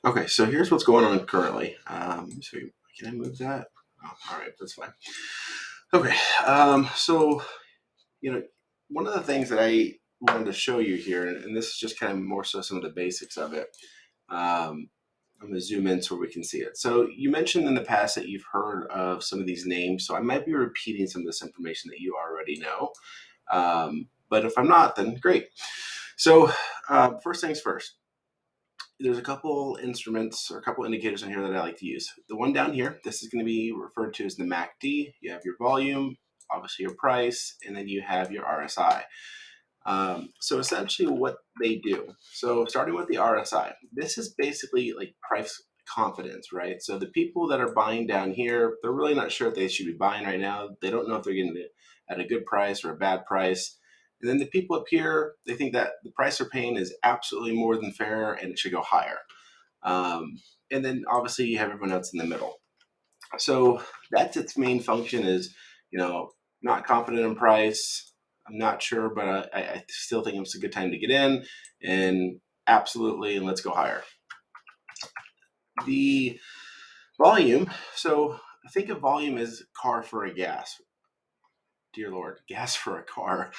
Okay, so here's what's going on currently. So can I move that? Oh, all right, that's fine. Okay, so you know, one of the things that I wanted to show you here, and this is just kind of more so some of the basics of it. Um, I'm going to zoom in so we can see it. So you mentioned in the past that you've heard of some of these names, so I might be repeating some of this information that you already know. But if I'm not, then great. So first things first, there's a couple instruments or a couple indicators in here that I like to use. The one down here, this is going to be referred to as the MACD. You have your volume, obviously your price, and then you have your RSI. So essentially what they do. So starting with the RSI, this is basically like price confidence, right? So the people that are buying down here, they're really not sure if they should be buying right now. They don't know if they're getting it at a good price or a bad price. And then the people up here, they think that the price they're paying is absolutely more than fair and it should go higher. Um, and then obviously you have everyone else in the middle. So that's its main function is, you know, not confident in price. I'm not sure, but I still think it's a good time to get in and absolutely, and let's go higher. The volume. So think of volume as car for a gas. Dear Lord, gas for a car.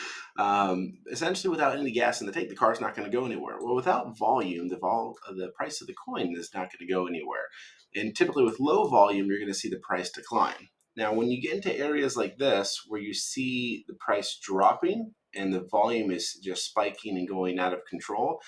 Essentially, without any gas in the tank, the car's not going to go anywhere. Well, without volume, the price of the coin is not going to go anywhere. And typically, with low volume, you're going to see the price decline. Now, when you get into areas like this, where you see the price dropping and the volume is just spiking and going out of control,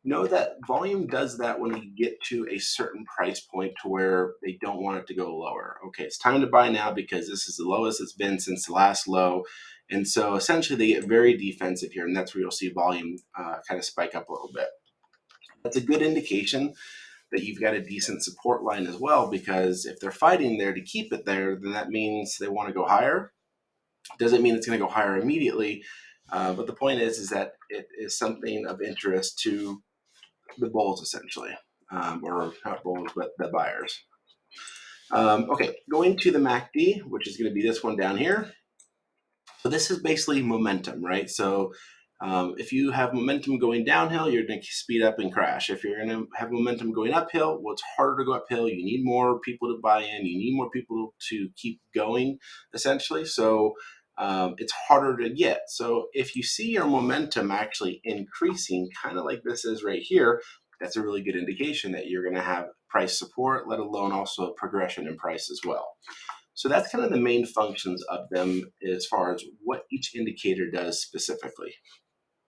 know that volume does that when we get to a certain price point to where they don't want it to go lower. Okay, it's time to buy now because this is the lowest it's been since the last low. And so essentially they get very defensive here, and that's where you'll see volume kind of spike up a little bit. That's a good indication that you've got a decent support line as well, because if they're fighting there to keep it there, then that means they want to go higher. Doesn't mean it's going to go higher immediately, but the point is that it is something of interest to the bulls essentially, or not bulls, but the buyers. Okay, going to the MACD, which is going to be this one down here. So this is basically momentum, right? So if you have momentum going downhill, you're going to speed up and crash. If you're going to have momentum going uphill, well, it's harder to go uphill. You need more people to buy in. You need more people to keep going, essentially. So it's harder to get. So if you see your momentum actually increasing, kind of like this is right here, that's a really good indication that you're going to have price support, let alone also progression in price as well. So that's kind of the main functions of them as far as what each indicator does specifically.